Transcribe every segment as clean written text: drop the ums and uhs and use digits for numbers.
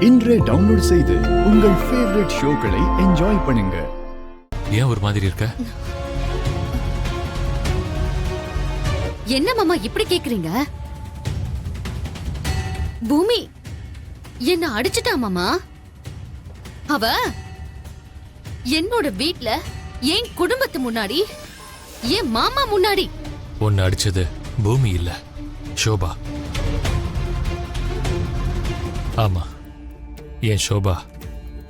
இன்றே டவுன்லோட் செய்து உங்கள் ஃபேவரட் ஷோக்களை என்ஜாய் பண்ணுங்க. ஏன் ஒரு மாதிரி இருக்க? என்ன மாமா இப்படி கேக்குறீங்க? பூமி என்ன அடிச்சிட்டா மாமா. அவ என்னோட வீட்ல என் குடும்பத்து முன்னாடி என் மாமா முன்னாடி. உன்னை அடிச்சது பூமி இல்ல, ஷோபா. ஆமா, என் ஷோபா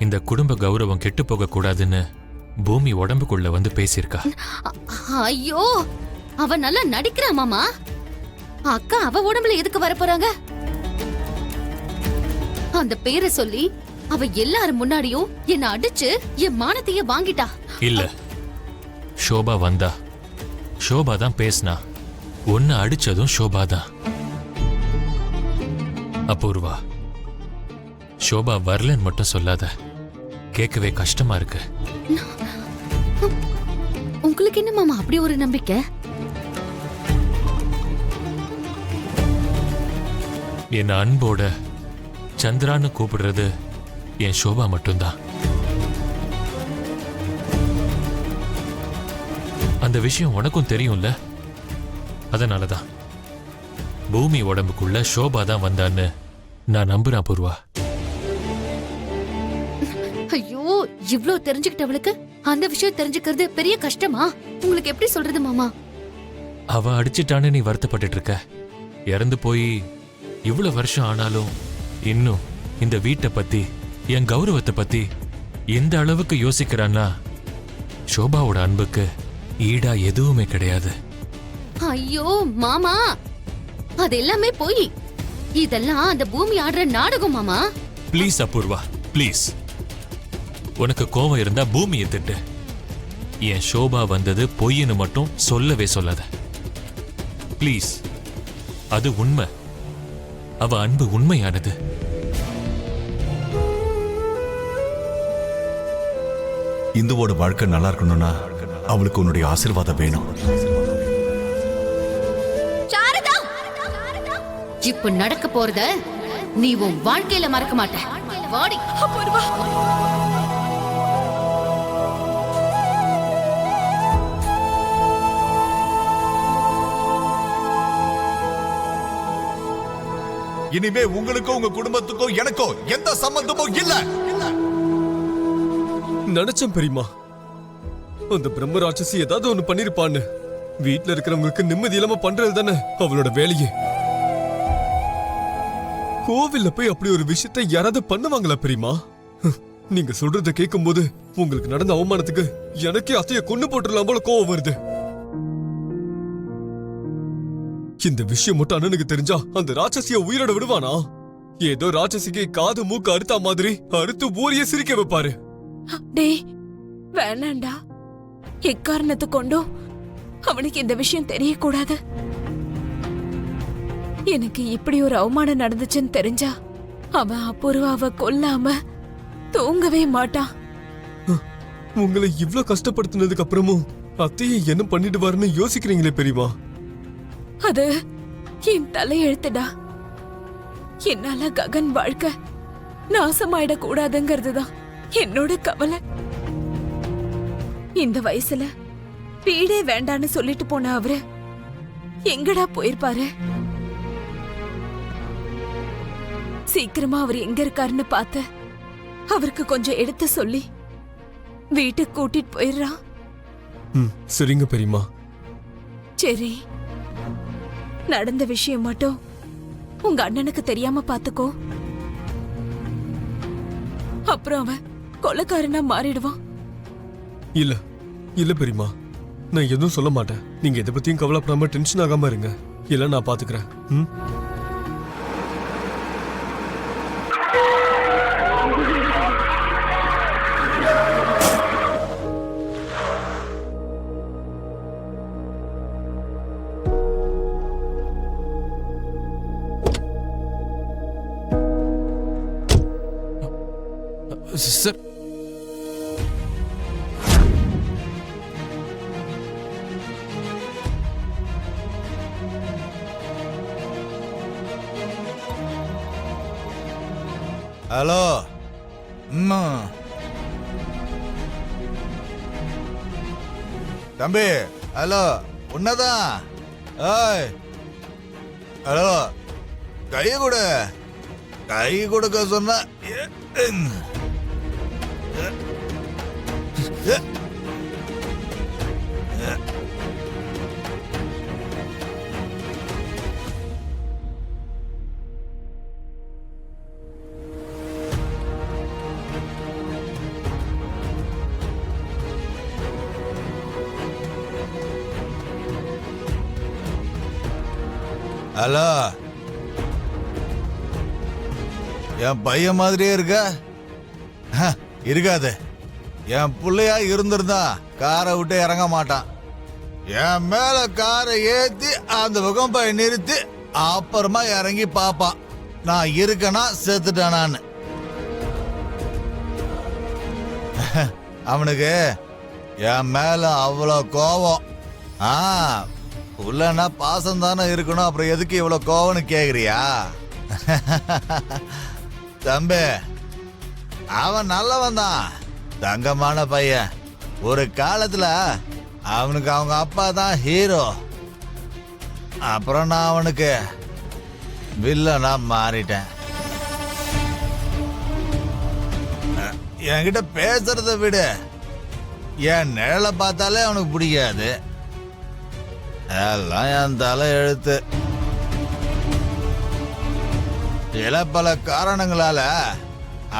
இந்த குடும்ப கௌரவம் கெட்டு போக கூடாதுன்னு பூமி உடம்புக்குள்ள வந்து பேசியிருக்கா. ஐயோ, அவ நல்லா நடிக்கிறா மாமா. அக்கா அவ உடம்புல எதுக்கு வர போறாங்க? அந்த பேரை சொல்லி அவ எல்லாரும் முன்னாடியும் என்ன அடிச்சு என் மானத்தையே வாங்கிட்டா. இல்ல, ஷோபா வந்தா, ஷோபா தான் பேசினா. ஒன்னு அடிச்சதும் ஷோபா தான். அபூர்வா, ஷோபா வரலன்னு மட்டும் சொல்லாத. கேட்கவே கஷ்டமா இருக்கு. உங்களுக்கு என்ன மாமா அப்படி ஒரு நம்பிக்கை? என் அன்போட சந்திரான்னு கூப்பிடுறது என் ஷோபா மட்டும்தான். அந்த விஷயம் உனக்கும் தெரியும்ல. அதனாலதான் பூமி உடம்புக்குள்ள ஷோபா தான் வந்தான்னு நான் நம்புறேன். பூர்வா, ஐயோ, இவ்ளோ தெரிஞ்சுக்கிட்டவளுக்கு அந்த விஷயம் தெரிஞ்சுக்கிறது பெரிய கஷ்டமா? உங்களுக்கு எப்படி சொல்றது மாமா? அவ அடிச்சிட்டான்னு நீ வருத்தப்பட்டு இருக்க. இறந்து போய் இவ்வளவு வருஷம் ஆனாலும் இன்னும் இந்த வீட்டை பத்தி, என் கௌரவத்தை பத்தி எந்த அளவுக்கு யோசிக்கிறான்னா ஷோபாவோட அன்புக்கு ஈடா எதுவுமே கிடையாது. ஐயோ மாமா, அது எல்லாமே போய் இதெல்லாம் அந்த பூமி ஆடுற நாடகம் மாமா. Please Apoorva, please. உனக்கு கோபம் இருந்தா பூமியை திட்டு. என் ஷோபா வந்தது பொய்ன்னு மட்டும் சொல்லவே சொல்லாத ப்ளீஸ். அது உண்மை. அவ அன்பு உண்மையானது. இந்துவோட வாழ்க்கை நல்லா இருக்கணும்னா அவளுக்கு உன்னுடைய ஆசீர்வாதம் வேணும். இப்ப நடக்க போறத நீ உன் வாழ்க்கையில மறக்க மாட்ட. வாடி அபூர்வா. இனிமே உங்களுக்கும் உங்க குடும்பத்துக்கும் எனக்கும் எந்த சம்பந்தமும் இல்ல. நினைச்சேன் பெரியமா, அந்த பிரம்ம ராட்சசி ஏதாவது ஒண்ணு பண்ணிருப்பான்னு. வீட்டுல இருக்கிறவங்களுக்கு நிம்மதி இல்லாம பண்றது தானே அவளோட வேலையே. கோவில்ல போய் அப்படி ஒரு விஷயத்தை யாராவது பண்ணுவாங்களா பெரியமா? நீங்க சொல்றத கேட்கும் போது உங்களுக்கு நடந்த அவமானத்துக்கு எனக்கே அத்தைய கொண்டு போட்டுடலாம் போல கோவம் வருது. இந்த விஷயம் மட்டும் அண்ணனுக்கு தெரிஞ்சா அந்த ராட்சசிய உயிரோட விடுவானா? ஏதோ ராட்சசிக்கு காது மூக்கு அறுத்தா மாதிரி அறுத்து ஊரையே சிரிக்க வைப்பாரு. டேய் வேணாண்டா, எக்காரணத்து கொண்டோ அவனுக்கு இந்த விஷயம் தெரியக்கூடாது. எனக்கு இப்படி ஒரு அவமானம் நடந்துச்சுன்னு தெரிஞ்சா அவன் அபூர்வாவை கொல்லாம தூங்கவே மாட்டான். உங்களை இவ்ளோ கஷ்டப்படுத்தினதுக்கு அப்புறமும் அத்தையை என்ன பண்ணிடுவாருன்னு யோசிக்கிறீங்களே பெரியமா? அது என் தலையெழுத்துடா. என்னால ககன் வாழ்க்கை நாசமாயிட கூடாதுங்கிறதுதான் என்னோட கவலை. இந்த வயசுல வீடே வேண்டான்னு சொல்லிட்டு போன அவரு எங்கடா போயிருப்பாரு? சீக்கிரமா அவர் எங்க இருக்காருன்னு பார்த்து அவருக்கு கொஞ்சம் எடுத்து சொல்லி வீட்டுக்கு கூட்டிட்டு போயிடுறா. சரிங்க பெரியமா. சரி, நடந்த விஷயம் மட்டும் உங்க அண்ணனுக்கு தெரியாம பாத்துக்கோ. அப்புறம் அவன் கொலைக்காரனா மாறிடுவான். இல்ல இல்ல பெரியமா, நான் எதுவும் சொல்ல மாட்டேன். நீங்க எதை பத்தியும் கவலைப்படாம டென்ஷன் ஆகாம இருங்க. இல்ல நான் பாத்துக்கிறேன். Sir, hello. தம்பி, ஹலோ. உன்னதான். ஏய், ஹலோ. கை கொடு. கை கொடுக்க சொன்ன. ஹலோ. என் பையன் மாதிரியே இருக்க? இருக்காது. என் பிள்ளையா இருந்திருந்தா காரை விட்டு இறங்க மாட்டான். என் மேல காரை ஏத்தி அந்த பக்கம் போய் நிறுத்தி அப்புறமா இறங்கி பாப்பான் நான் இருக்கனா செத்துட்டானான்னு. அவனுக்கு என் மேல அவ்வளோ கோவம். உள்ளனா பாசம் தானே இருக்கணும், அப்புறம் எதுக்கு இவ்வளவு கோவம்னு கேக்குறியா? தம்பி, அவன் நல்லவன் தான், தங்கமான பையன். ஒரு காலத்துல அவனுக்கு அவங்க அப்பா தான் ஹீரோ. அப்புறம் நான் அவனுக்கு வில்லனா மாறிட்டேன். என்கிட்ட பேசுறத விடு, என் நிழலை பார்த்தாலே அவனுக்கு பிடிக்காது. எல்லாம் என் தலை எழுத்து. சில பல காரணங்களால,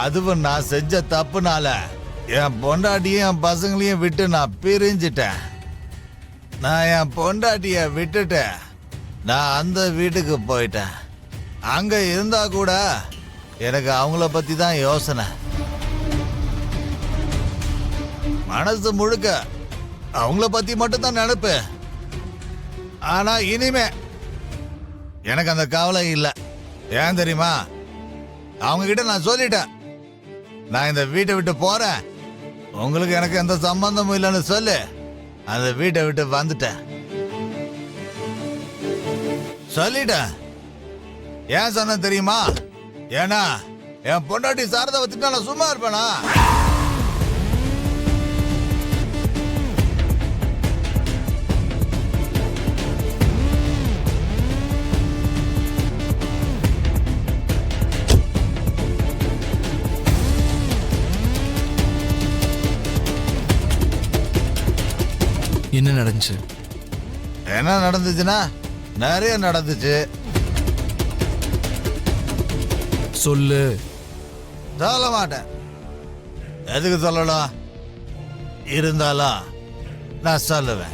அதுவும் நான் செஞ்ச தப்புனால என் பொண்டாட்டியும் என் பசங்களையும் விட்டு நான் பிரிஞ்சிட்டேன். நான் என் பொண்டாட்டிய விட்டுட்டு நான் அந்த வீட்டுக்கு போயிட்டேன். அங்க இருந்தா கூட எனக்கு அவங்கள பத்தி தான் யோசனை. மனசு முழுக்க அவங்கள பத்தி மட்டும் தான் நினைப்பு. ஆனா இனிமே எனக்கு அந்த கவலை இல்லை. ஏன் தெரியுமா? அவங்க கிட்ட நான் சொல்லிட்டேன், நான் இந்த வீட்டை விட்டு போறேன், உங்களுக்கு எனக்கு எந்த சம்பந்தமும் இல்லைன்னு சொல்லி அந்த வீட்டை விட்டு வந்துட்டேன். சொல்லிட்டேன். ஏன் சொன்ன தெரியுமா? ஏன்னா என் பொண்டாட்டி சாரதை வச்சுட்டு நான் சும்மா இருப்பேனா? என்ன நடந்துச்சு? என்ன நடந்துச்சுன்னா நிறைய நடந்துச்சு. சொல்லு. சொல்ல மாட்டேன். எதுக்கு சொல்லலாம்? இருந்தாலும் நான் சொல்லுவேன்.